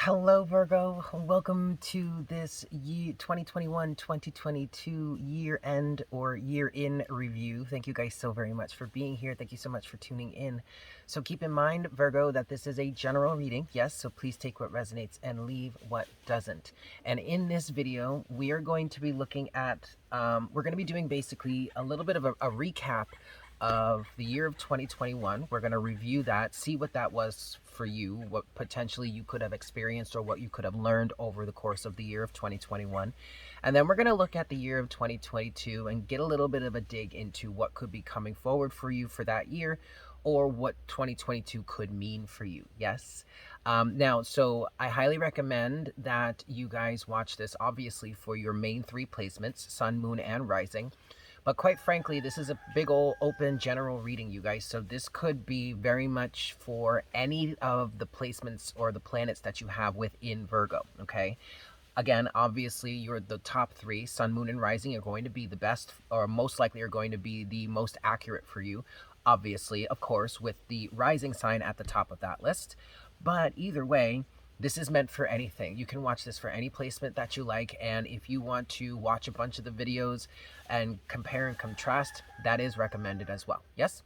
Hello Virgo, welcome to this 2021-2022 year end or year in review. Thank you guys so very much for being here. Thank you so much for tuning in. So keep in mind, Virgo, that this is a general reading, yes, so please take what resonates and leave what doesn't. And in this video, we are going to be looking at, we're going to be doing basically a little bit of a recap of the year of 2021. We're going to review that, see what that was for you, what potentially you could have experienced or what you could have learned over the course of the year of 2021. And then we're going to look at the year of 2022 and get a little bit of a dig into what could be coming forward for you for that year, or what 2022 could mean for you. Yes. Now, so I highly recommend that you guys watch this, obviously, for your main three placements, Sun, Moon, and Rising. But quite frankly, this is a big old open general reading, you guys. So this could be very much for any of the placements or the planets that you have within Virgo, okay? Again, obviously, you're the top three, Sun, Moon, and Rising, are going to be the best, or most likely are going to be the most accurate for you. Obviously, of course, with the Rising sign at the top of that list. But either way, this is meant for anything. You can watch this for any placement that you like, and if you want to watch a bunch of the videos and compare and contrast, that is recommended as well. Yes?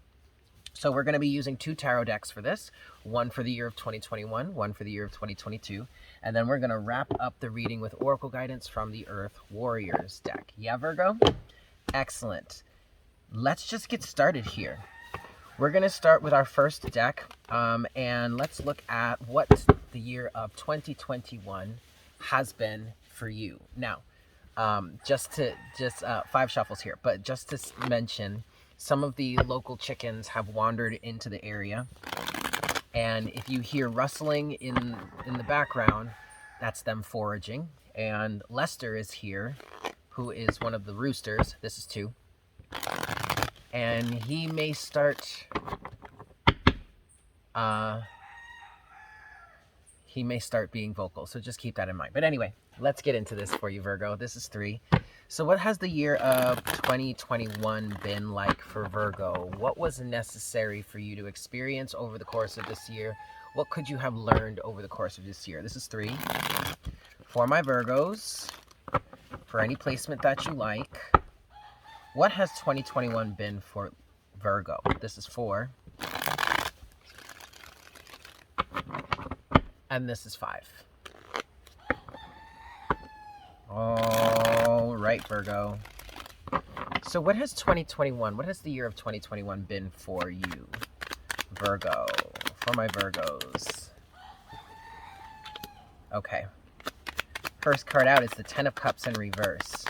So we're going to be using two tarot decks for this, one for the year of 2021, one for the year of 2022, and then we're going to wrap up the reading with Oracle guidance from the Earth Warriors deck. Yeah, Virgo? Excellent. Let's just get started here. We're going to start with our first deck, and let's look at what the year of 2021 has been for you. Now, just 5 shuffles here, but just to mention, some of the local chickens have wandered into the area, and if you hear rustling in the background, that's them foraging. And Lester is here, who is one of the roosters. This is 2. And he may start being vocal, so just keep that in mind. But anyway, let's get into this for you, Virgo. This is 3. So what has the year of 2021 been like for Virgo? What was necessary for you to experience over the course of this year? What could you have learned over the course of this year? This is 3. For my Virgos, for any placement that you like, what has 2021 been for Virgo? This is 4. And this is 5. All right, Virgo. So what has the year of 2021 been for you, Virgo? For my Virgos. Okay. First card out is the 10 of Cups in reverse.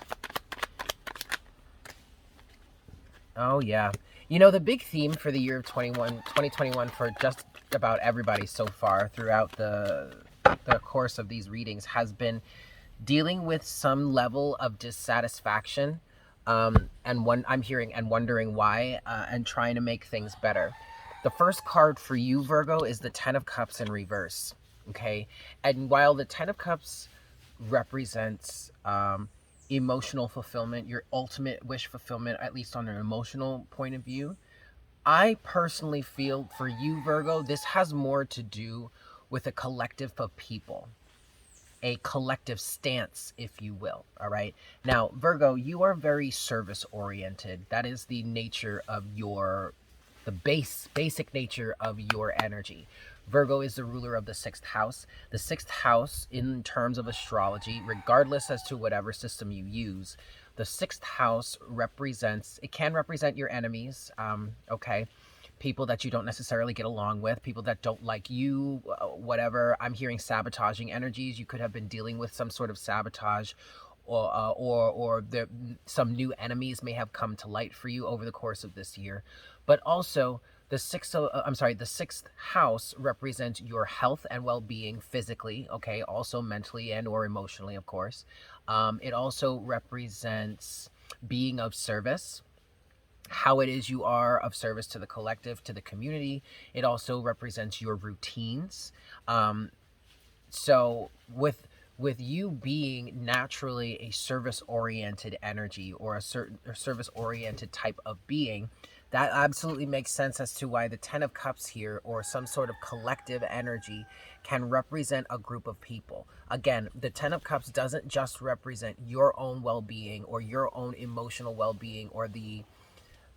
Oh, yeah. You know, the big theme for the year of 2021 for just about everybody so far throughout the course of these readings has been dealing with some level of dissatisfaction, and I'm hearing and wondering why, and trying to make things better. The first card for you, Virgo, is the 10 of Cups in reverse, okay? And while the 10 of Cups represents emotional fulfillment, your ultimate wish fulfillment, at least on an emotional point of view, I personally feel for you, Virgo, this has more to do with a collective of people, a collective stance, if you will. All right. Now, Virgo, you are very service oriented. That is the nature of the basic nature of your energy. Virgo is the ruler of the 6th house. The 6th house, in terms of astrology, regardless as to whatever system you use, the 6th house can represent your enemies, okay? People that you don't necessarily get along with, people that don't like you, whatever. I'm hearing sabotaging energies. You could have been dealing with some sort of sabotage, or some new enemies may have come to light for you over the course of this year. But also, the 6th house represents your health and well-being physically, okay, also mentally and or emotionally, of course. It also represents being of service, how it is you are of service to the collective, to the community. It also represents your routines. So with you being naturally a service-oriented energy, or a service-oriented type of being, That absolutely makes sense as to why the Ten of Cups here, or some sort of collective energy, can represent a group of people. Again, the Ten of Cups doesn't just represent your own well-being or your own emotional well-being or the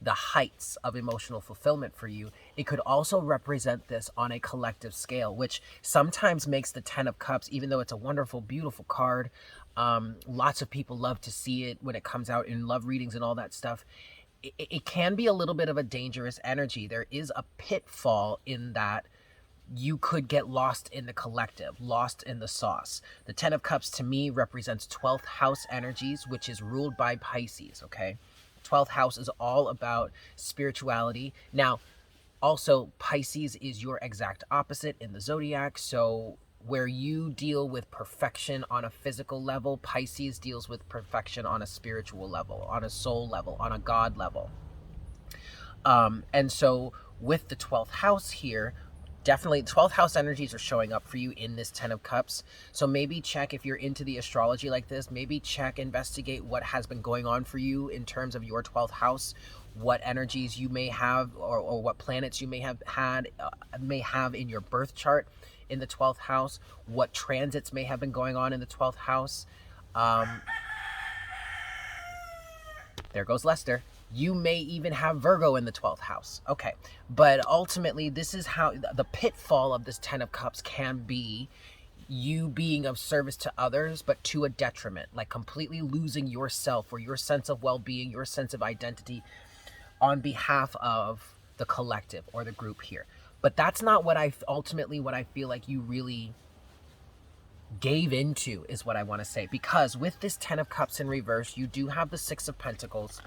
heights of emotional fulfillment for you. It could also represent this on a collective scale, which sometimes makes the Ten of Cups, even though it's a wonderful, beautiful card, lots of people love to see it when it comes out in love readings and all that stuff. It can be a little bit of a dangerous energy. There is a pitfall in that you could get lost in the collective, lost in the sauce. The Ten of Cups to me represents 12th house energies, which is ruled by Pisces, okay? 12th house is all about spirituality. Now, also, Pisces is your exact opposite in the zodiac. So where you deal with perfection on a physical level, Pisces deals with perfection on a spiritual level, on a soul level, on a God level. And so with the 12th house here, definitely 12th house energies are showing up for you in this 10 of cups. So maybe check, if you're into the astrology like this, maybe check, investigate what has been going on for you in terms of your 12th house, what energies you may have, or what planets you may have had, may have in your birth chart in the 12th house, what transits may have been going on in the 12th house. There goes Lester. You may even have Virgo in the 12th house. Okay. But ultimately, this is how the pitfall of this 10 of cups can be you being of service to others, but to a detriment, like completely losing yourself or your sense of well-being, your sense of identity on behalf of the collective or the group here. But that's not what what I feel like you really gave into, is what I want to say. Because with this 10 of cups in reverse, you do have the 6 of pentacles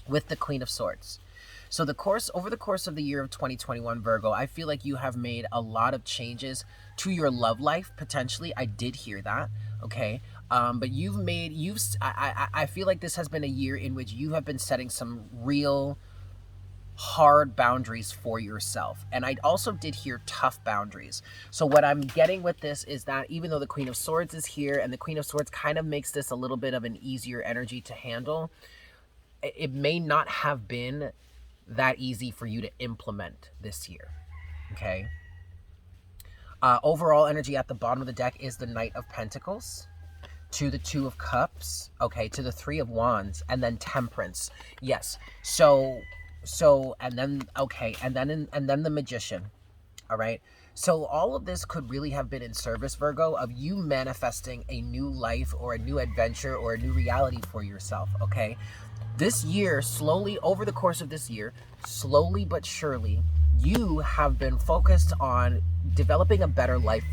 with the Queen of Swords. So over the course of the year of 2021, Virgo, I feel like you have made a lot of changes to your love life, potentially. I did hear that, okay? But I feel like this has been a year in which you have been setting some real hard boundaries for yourself. And I also did hear tough boundaries. So what I'm getting with this is that even though the Queen of Swords is here, and the Queen of Swords kind of makes this a little bit of an easier energy to handle, it may not have been that easy for you to implement this year, okay? Overall energy at the bottom of the deck is the Knight of Pentacles, to the 2 of Cups, okay, to the 3 of Wands, and then Temperance. Yes, and then the Magician, all right? So all of this could really have been in service, Virgo, of you manifesting a new life or a new adventure or a new reality for yourself, okay? This year, slowly, over the course of this year, slowly but surely, you have been focused on developing a better life,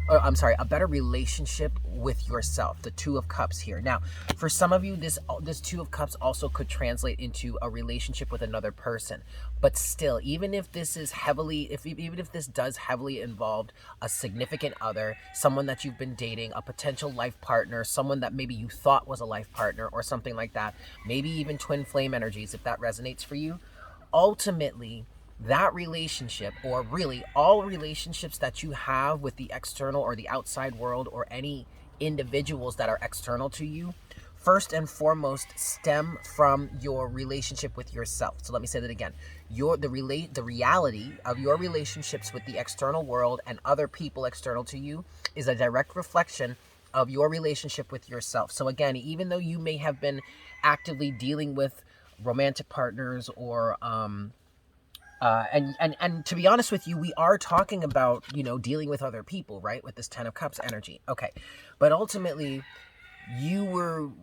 a better relationship with yourself, the 2 of Cups here. Now, for some of you, this 2 of Cups also could translate into a relationship with another person. But still, even if this is even if this does heavily involve a significant other, someone that you've been dating, a potential life partner, someone that maybe you thought was a life partner or something like that, maybe even twin flame energies, if that resonates for you, ultimately, that relationship, or really all relationships that you have with the external or the outside world, or any individuals that are external to you, first and foremost stem from your relationship with yourself. So let me say that again. The reality of your relationships with the external world and other people external to you is a direct reflection of your relationship with yourself. So again, even though you may have been actively dealing with romantic partners or and to be honest with you, we are talking about, dealing with other people, right? With this 10 of Cups energy. Okay. But ultimately, you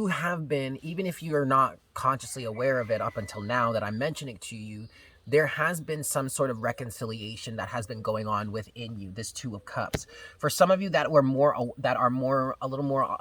have been, even if you're not consciously aware of it up until now that I'm mentioning to you, there has been some sort of reconciliation that has been going on within you, this 2 of Cups. For some of you that are a little more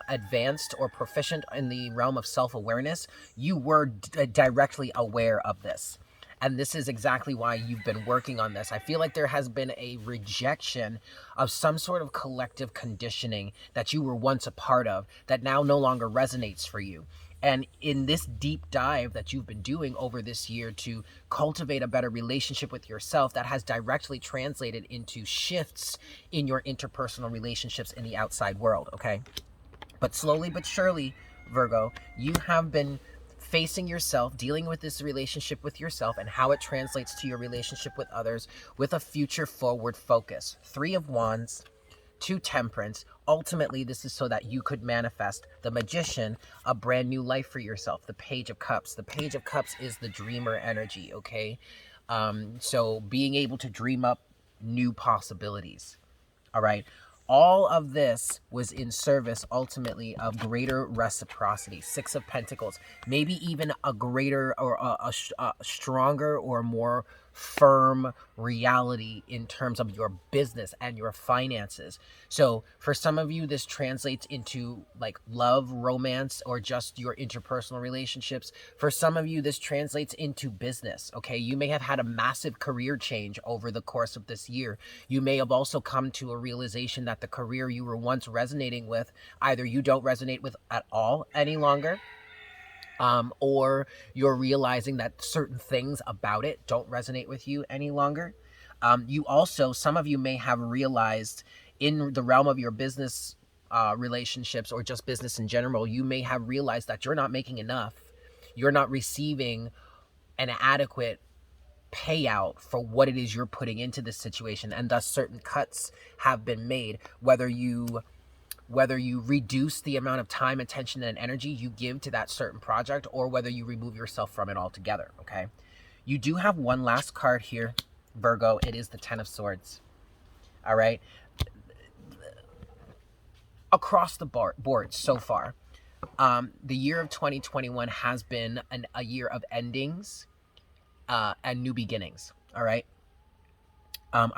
advanced or proficient in the realm of self-awareness, you were directly aware of this. And this is exactly why you've been working on this. I feel like there has been a rejection of some sort of collective conditioning that you were once a part of that now no longer resonates for you. And in this deep dive that you've been doing over this year to cultivate a better relationship with yourself, that has directly translated into shifts in your interpersonal relationships in the outside world, okay? But slowly but surely, Virgo, you have been facing yourself, dealing with this relationship with yourself and how it translates to your relationship with others with a future forward focus. 3 of Wands, 2 Temperance. Ultimately, this is so that you could manifest the Magician, a brand new life for yourself. The Page of Cups. The Page of Cups is the dreamer energy, okay? So being able to dream up new possibilities. All right. All of this was in service ultimately of greater reciprocity. 6 of Pentacles, maybe even a greater or a stronger or more firm reality in terms of your business and your finances. So for some of you, this translates into like love, romance, or just your interpersonal relationships. For some of you, this translates into business. Okay. You may have had a massive career change over the course of this year. You may have also come to a realization that the career you were once resonating with, either you don't resonate with at all any longer, or you're realizing that certain things about it don't resonate with you any longer. You also, some of you may have realized in the realm of your business relationships or just business in general, you may have realized that you're not making enough. You're not receiving an adequate payout for what it is you're putting into this situation, and thus certain cuts have been made, whether you reduce the amount of time, attention, and energy you give to that certain project, or whether you remove yourself from it altogether. Okay, you do have one last card here, Virgo. It is the 10 of Swords. All right, across the board so far, the year of 2021 has been a year of endings and new beginnings. All right. I'm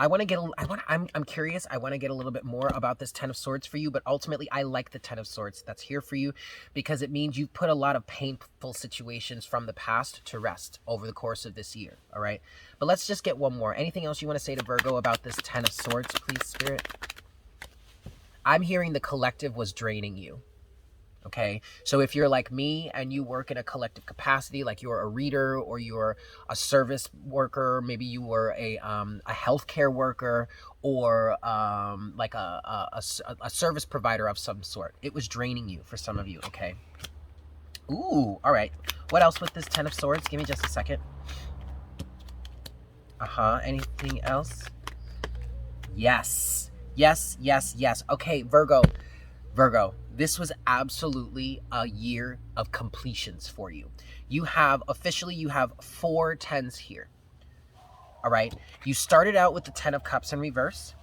curious. I want to get a little bit more about this 10 of Swords for you, but ultimately I like the 10 of Swords that's here for you because it means you've put a lot of painful situations from the past to rest over the course of this year. All right. But let's just get one more. Anything else you want to say to Virgo about this 10 of Swords, please, Spirit? I'm hearing the collective was draining you. Okay, so if you're like me and you work in a collective capacity, like you're a reader or you're a service worker, maybe you were a healthcare worker or like a service provider of some sort, it was draining you for some of you. Okay. Ooh, all right. What else with this 10 of Swords? Give me just a second. Anything else? Yes. Yes, yes, yes. Okay, Virgo, this was absolutely a year of completions for you. You have 4 10s here. All right. You started out with the 10 of Cups in reverse.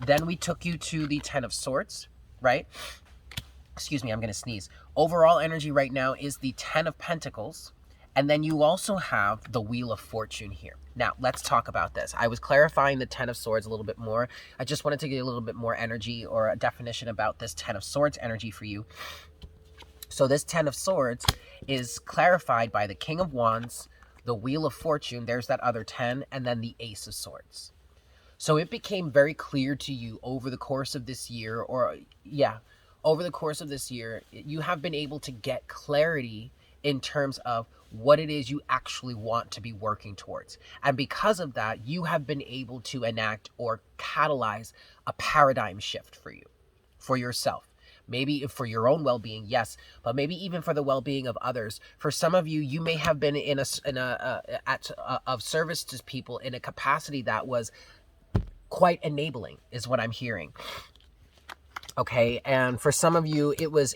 Then we took you to the 10 of Swords, right? Excuse me, I'm going to sneeze. Overall energy right now is the 10 of Pentacles. And then you also have the Wheel of Fortune here. Now, let's talk about this. I was clarifying the 10 of Swords a little bit more. I just wanted to get a little bit more energy or a definition about this 10 of Swords energy for you. So this 10 of Swords is clarified by the King of Wands, the Wheel of Fortune, there's that other 10, and then the Ace of Swords. So it became very clear to you over the course of this year, over the course of this year, you have been able to get clarity in terms of what it is you actually want to be working towards. And because of that, you have been able to enact or catalyze a paradigm shift for you, for yourself. Maybe for your own well-being, yes, but maybe even for the well-being of others. For some of you, you may have been of service to people in a capacity that was quite enabling, is what I'm hearing. Okay, and for some of you, it was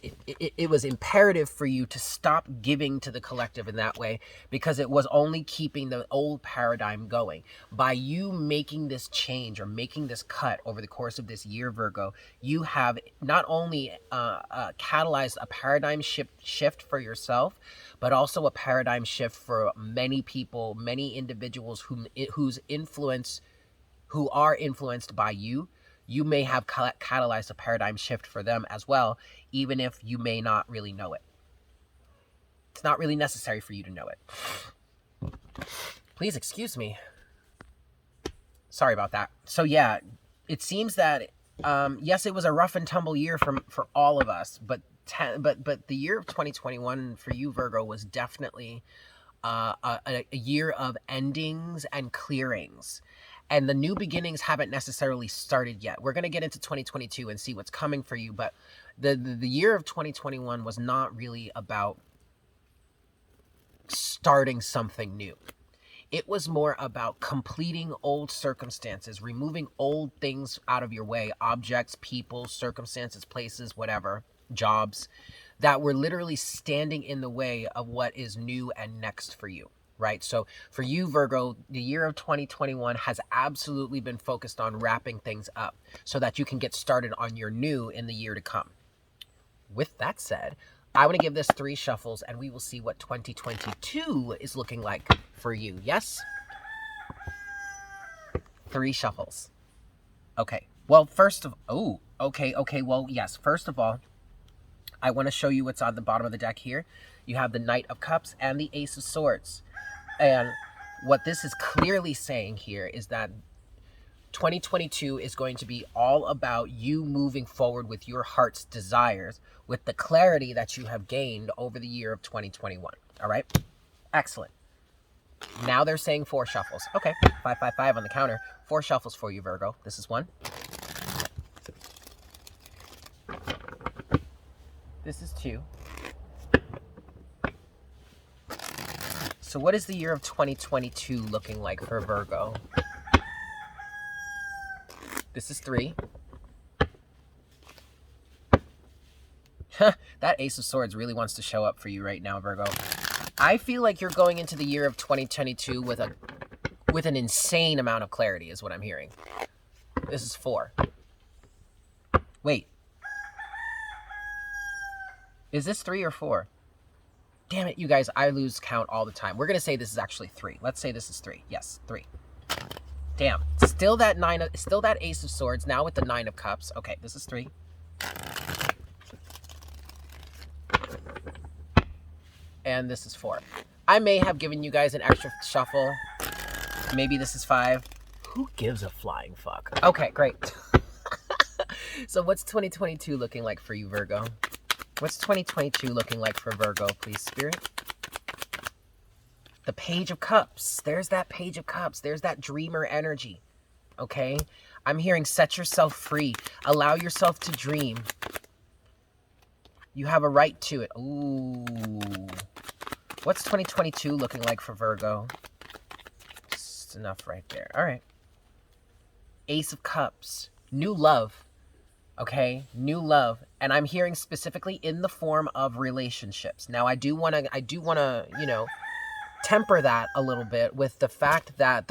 imperative for you to stop giving to the collective in that way because it was only keeping the old paradigm going. By you making this change or making this cut over the course of this year, Virgo, you have not only catalyzed a paradigm shift for yourself, but also a paradigm shift for many people, many individuals who are influenced by you. You may have catalyzed a paradigm shift for them as well, even if you may not really know it. It's not really necessary for you to know it. Please excuse me. Sorry about that. So yeah, it seems that, yes, it was a rough and tumble year for all of us, but the year of 2021 for you, Virgo, was definitely a year of endings and clearings. And the new beginnings haven't necessarily started yet. We're going to get into 2022 and see what's coming for you. But the year of 2021 was not really about starting something new. It was more about completing old circumstances, removing old things out of your way, objects, people, circumstances, places, whatever, jobs, that were literally standing in the way of what is new and next for you, right? So for you, Virgo, the year of 2021 has absolutely been focused on wrapping things up so that you can get started on your new in the year to come. With that said, I want to give this 3 shuffles and we will see what 2022 is looking like for you. Yes? 3 shuffles. Okay. Well, first of... Oh, okay. Well, yes. First of all, I want to show you what's on the bottom of the deck here. You have the Knight of Cups and the Ace of Swords. And what this is clearly saying here is that 2022 is going to be all about you moving forward with your heart's desires, with the clarity that you have gained over the year of 2021. All right? Excellent. Now they're saying 4 shuffles. Okay, 5, 5, 5 on the counter. 4 shuffles for you, Virgo. This is 1. This is 2. So what is the year of 2022 looking like for Virgo? This is 3. That Ace of Swords really wants to show up for you right now, Virgo. I feel like you're going into the year of 2022 with an insane amount of clarity, is what I'm hearing. This is 4. Wait. Is this 3 or 4? Damn it, you guys, I lose count all the time. We're going to say this is actually 3. Let's say this is 3. Yes, 3. Damn. Still that Ace of Swords, now with the 9 of Cups. Okay, this is 3. And this is 4. I may have given you guys an extra shuffle. Maybe this is 5. Who gives a flying fuck? Okay, great. So what's 2022 looking like for you, Virgo? What's 2022 looking like for Virgo, please, Spirit? The Page of Cups. There's that Page of Cups. There's that dreamer energy. Okay? I'm hearing set yourself free. Allow yourself to dream. You have a right to it. Ooh. What's 2022 looking like for Virgo? Just enough right there. All right. Ace of Cups. New love. Okay? New love. And I'm hearing specifically in the form of relationships. Now, I do want to, you know, temper that a little bit with the fact that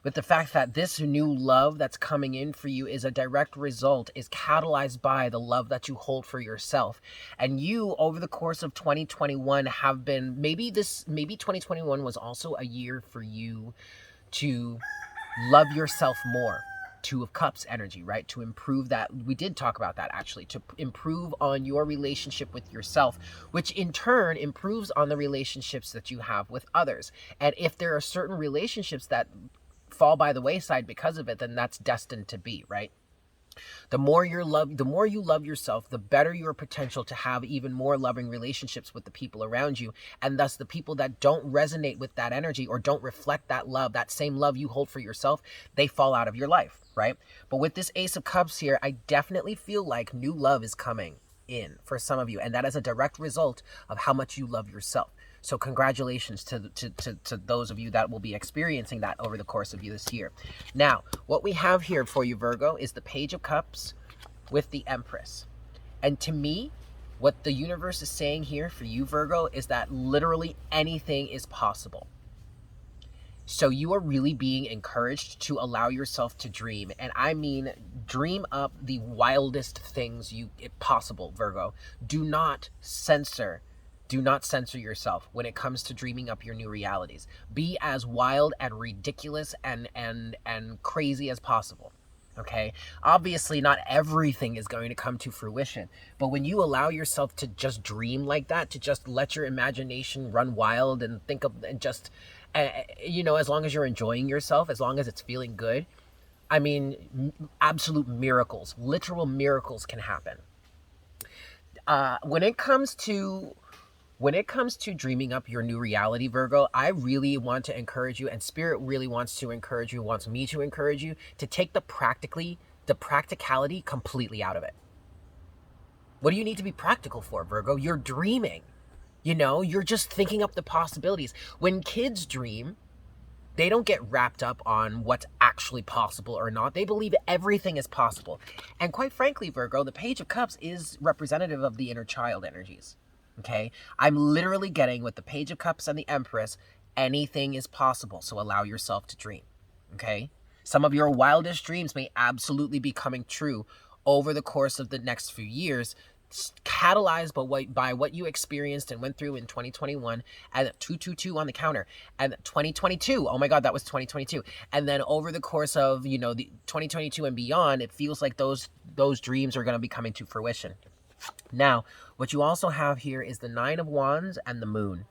with the fact that this new love that's coming in for you is a direct result, is catalyzed by the love that you hold for yourself. And you, over the course of 2021, have been, maybe 2021 was also a year for you to love yourself more. 2 of Cups energy, right? To improve that. We did talk about that, actually. To improve on your relationship with yourself, which in turn improves on the relationships that you have with others. And if there are certain relationships that fall by the wayside because of it, then that's destined to be, right? The more you love yourself, the better your potential to have even more loving relationships with the people around you. And thus the people that don't resonate with that energy or don't reflect that love, that same love you hold for yourself, they fall out of your life, right? But with this Ace of Cups here, I definitely feel like new love is coming in for some of you. And that is a direct result of how much you love yourself. So congratulations to those of you that will be experiencing that over the course of this year. Now, what we have here for you, Virgo, is the Page of Cups with the Empress. And to me, what the universe is saying here for you, Virgo, is that literally anything is possible. So you are really being encouraged to allow yourself to dream. And I mean, dream up the wildest things possible, Virgo. Do not censor yourself when it comes to dreaming up your new realities. Be as wild and ridiculous and crazy as possible. Okay? Obviously, not everything is going to come to fruition. But when you allow yourself to just dream like that, to just let your imagination run wild and think of, and just, you know, as long as you're enjoying yourself, as long as it's feeling good, I mean, absolute miracles, literal miracles can happen. When it comes to dreaming up your new reality, Virgo, I really want to encourage you, and Spirit really wants to encourage you, wants me to encourage you, to take the practicality completely out of it. What do you need to be practical for, Virgo? You're dreaming. You know, you're just thinking up the possibilities. When kids dream, they don't get wrapped up on what's actually possible or not. They believe everything is possible. And quite frankly, Virgo, the Page of Cups is representative of the inner child energies. Okay? I'm literally getting with the Page of Cups and the Empress, anything is possible. So allow yourself to dream. Okay? Some of your wildest dreams may absolutely be coming true over the course of the next few years, catalyzed by what you experienced and went through in 2021, and 222 on the counter, and 2022. Oh my God, that was 2022. And then over the course of, you know, the 2022 and beyond, it feels like those dreams are going to be coming to fruition. Now, what you also have here is the Nine of Wands and the Moon.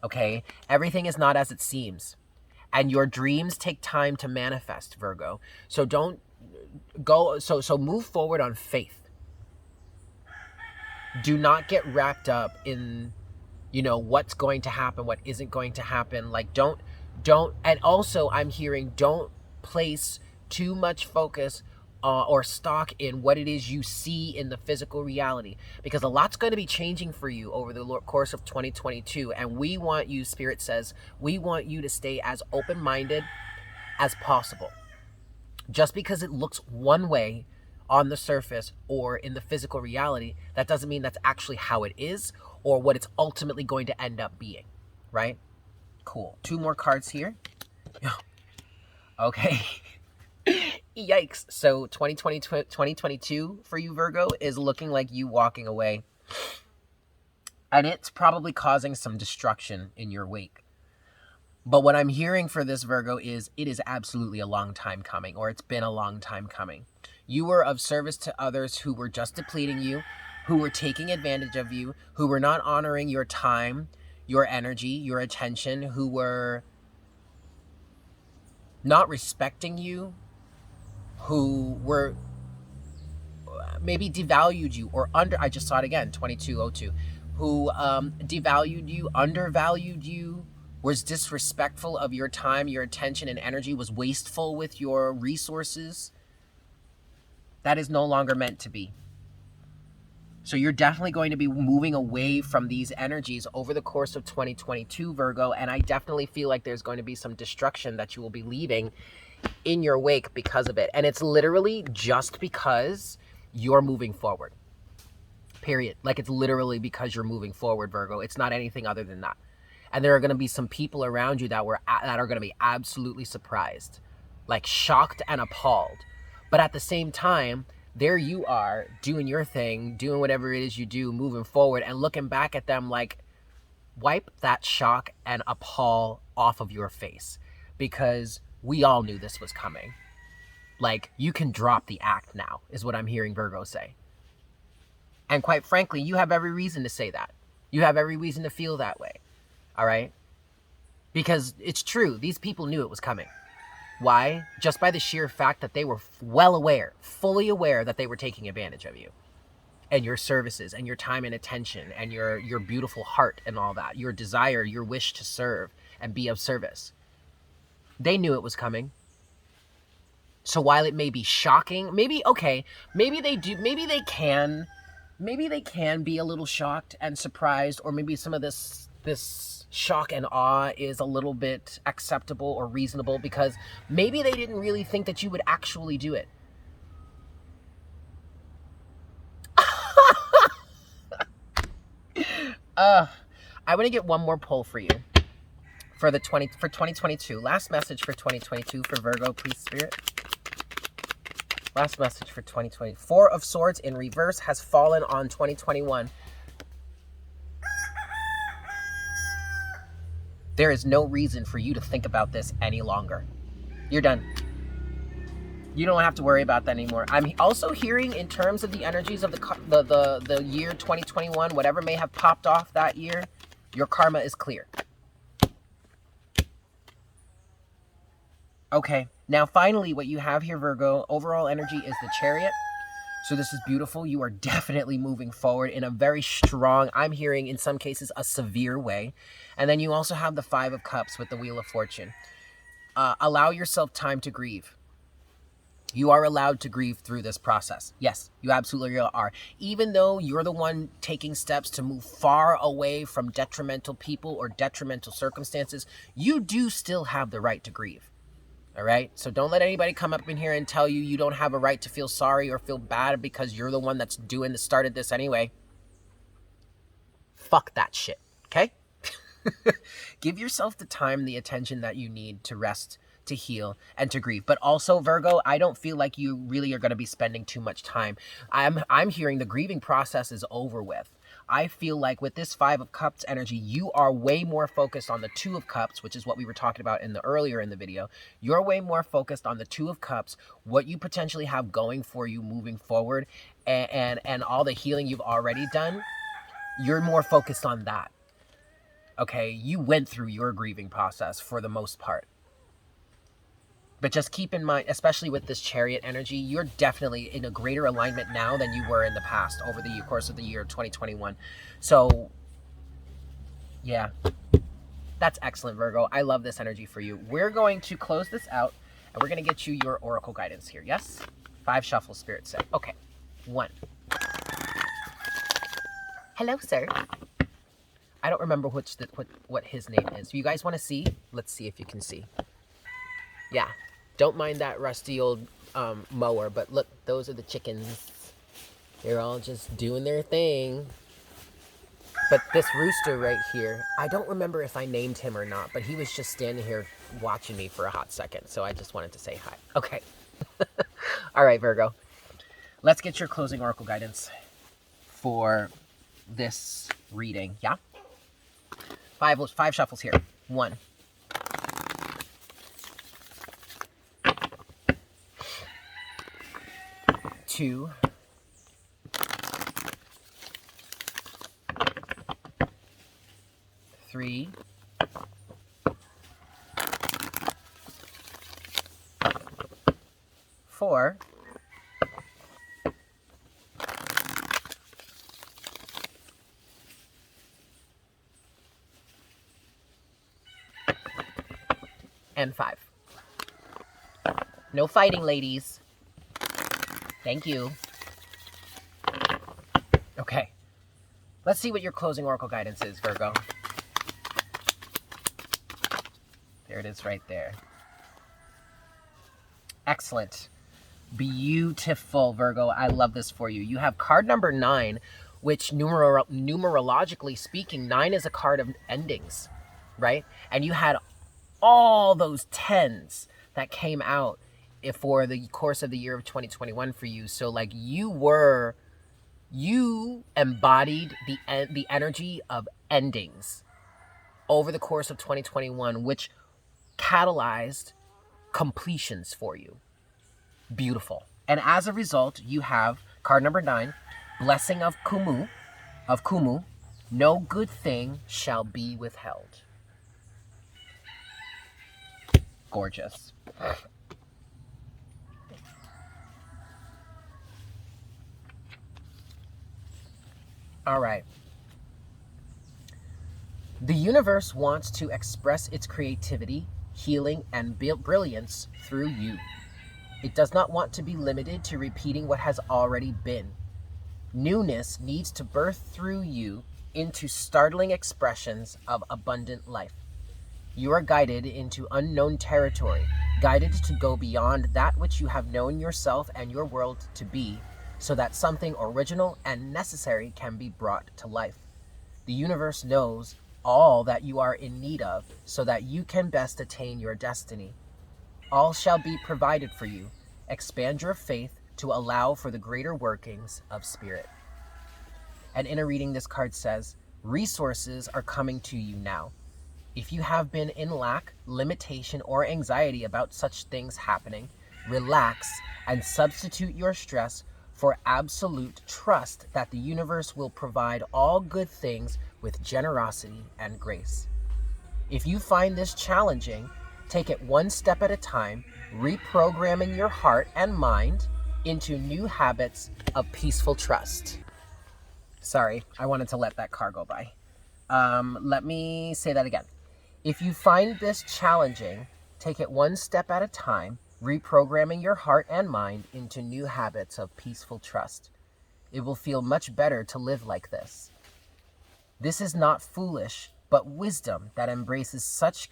Okay, everything is not as it seems, and your dreams take time to manifest, Virgo. So don't go. So move forward on faith. Do not get wrapped up in, you know, what's going to happen, what isn't going to happen. Like, don't, and also I'm hearing, don't place too much focus or stock in what it is you see in the physical reality, because a lot's going to be changing for you over the course of 2022. And we want you, Spirit says, we want you to stay as open-minded as possible. Just because it looks one way on the surface or in the physical reality, that doesn't mean that's actually how it is or what it's ultimately going to end up being, right? Cool. 2 more cards here. Okay. Yikes. So 2022 for you, Virgo, is looking like you walking away. And it's probably causing some destruction in your wake. But what I'm hearing for this, Virgo, is it is absolutely a long time coming, or it's been a long time coming. You were of service to others who were just depleting you, who were taking advantage of you, who were not honoring your time, your energy, your attention, who were not respecting you, who were maybe devalued you or I just saw it again, 2202, who devalued you, undervalued you, was disrespectful of your time, your attention, and energy, was wasteful with your resources. That is no longer meant to be. So you're definitely going to be moving away from these energies over the course of 2022, Virgo, and I definitely feel like there's going to be some destruction that you will be leaving in your wake because of it. And it's literally just because you're moving forward. Period. Like, it's literally because you're moving forward, Virgo. It's not anything other than that. And there are going to be some people around you that are going to be absolutely surprised, like shocked and appalled. But at the same time, there you are doing your thing, doing whatever it is you do, moving forward, and looking back at them like, wipe that shock and appall off of your face, because we all knew this was coming. Like, you can drop the act now, is what I'm hearing Virgo say. And quite frankly, you have every reason to say that. You have every reason to feel that way. All right? Because it's true. These people knew it was coming. Why? Just by the sheer fact that they were well aware, fully aware that they were taking advantage of you and your services and your time and attention and your beautiful heart and all that, your desire, your wish to serve and be of service. They knew it was coming. So while it may be shocking, maybe they can be a little shocked and surprised, or maybe some of this shock and awe is a little bit acceptable or reasonable, because maybe they didn't really think that you would actually do it. I want to get one more poll for you for 2022. Last message for 2022 for Virgo, please, Spirit. Last message for 2020. 4 of Swords in reverse has fallen on 2021. There is no reason for you to think about this any longer. You're done. You don't have to worry about that anymore. I'm also hearing, in terms of the energies of the year 2021, whatever may have popped off that year, your karma is clear. Okay, now finally what you have here, Virgo, overall energy is the Chariot. So this is beautiful. You are definitely moving forward in a very strong, I'm hearing in some cases a severe way. And then you also have the 5 of Cups with the Wheel of Fortune. Allow yourself time to grieve. You are allowed to grieve through this process. Yes, you absolutely are. Even though you're the one taking steps to move far away from detrimental people or detrimental circumstances, you do still have the right to grieve. All right? So don't let anybody come up in here and tell you you don't have a right to feel sorry or feel bad because you're the one that's started this anyway. Fuck that shit, okay? Give yourself the time, the attention that you need to rest, to heal, and to grieve. But also, Virgo, I don't feel like you really are going to be spending too much time. I'm hearing the grieving process is over with. I feel like with this Five of Cups energy, you are way more focused on the Two of Cups, which is what we were talking about earlier in the video. You're way more focused on the Two of Cups, what you potentially have going for you moving forward, and all the healing you've already done. You're more focused on that. Okay, you went through your grieving process for the most part. But just keep in mind, especially with this Chariot energy, you're definitely in a greater alignment now than you were in the past over the course of the year 2021. So, yeah, that's excellent, Virgo. I love this energy for you. We're going to close this out, and we're going to get you your oracle guidance here. Yes? 5 shuffles, Spirit say. Okay, 1. Hello, sir. I don't remember what his name is. You guys want to see? Let's see if you can see. Yeah. Don't mind that rusty old mower, but look, those are the chickens. They're all just doing their thing. But this rooster right here, I don't remember if I named him or not, but he was just standing here watching me for a hot second, so I just wanted to say hi. Okay. All right, Virgo. Let's get your closing oracle guidance for this reading, yeah? 5 shuffles here. 1. 2. 3. 4. 5. No fighting, ladies. Thank you. Okay. Let's see what your closing oracle guidance is, Virgo. There it is right there. Excellent. Beautiful, Virgo. I love this for you. You have card number 9, which numerologically speaking, 9 is a card of endings, right? And you had all those 10s that came out for the course of the year of 2021 for you. So like you embodied the energy of endings over the course of 2021, which catalyzed completions for you. Beautiful. And as a result, you have card number 9, blessing of Kumu, no good thing shall be withheld. Gorgeous. All right. The universe wants to express its creativity, healing, and brilliance through you. It does not want to be limited to repeating what has already been. Newness needs to birth through you into startling expressions of abundant life. You are guided into unknown territory, guided to go beyond that which you have known yourself and your world to be, so that something original and necessary can be brought to life. The universe knows all that you are in need of, so that you can best attain your destiny. All shall be provided for you. Expand your faith to allow for the greater workings of spirit. And in a reading, this card says, resources are coming to you now. If you have been in lack, limitation, or anxiety about such things happening, relax and substitute your stress for absolute trust that the universe will provide all good things with generosity and grace. If you find this challenging, take it one step at a time, reprogramming your heart and mind into new habits of peaceful trust. Sorry, I wanted to let that car go by. Let me say that again. If you find this challenging, take it one step at a time, reprogramming your heart and mind into new habits of peaceful trust. It will feel much better to live like this. This is not foolish, but wisdom that embraces such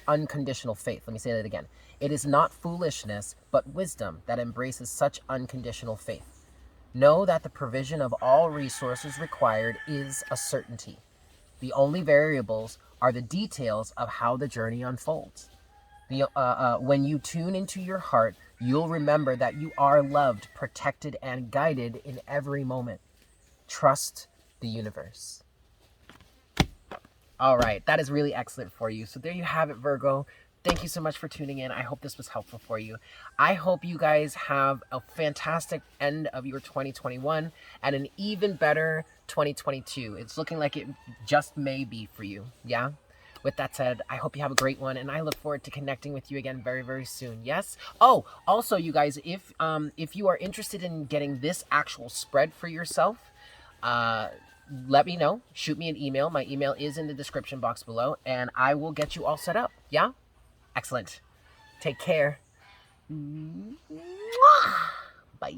unconditional faith. Let me say that again. It is not foolishness, but wisdom that embraces such unconditional faith. Know that the provision of all resources required is a certainty. The only variables are the details of how the journey unfolds. When you tune into your heart, you'll remember that you are loved, protected, and guided in every moment. Trust the universe. All right, that is really excellent for you. So there you have it, Virgo. Thank you so much for tuning in. I hope this was helpful for you. I hope you guys have a fantastic end of your 2021 and an even better 2022. It's looking like it just may be for you. Yeah? With that said, I hope you have a great one, and I look forward to connecting with you again very, very soon. Yes? Oh, also, you guys, if you are interested in getting this actual spread for yourself, let me know. Shoot me an email. My email is in the description box below, and I will get you all set up. Yeah? Excellent. Take care. Bye.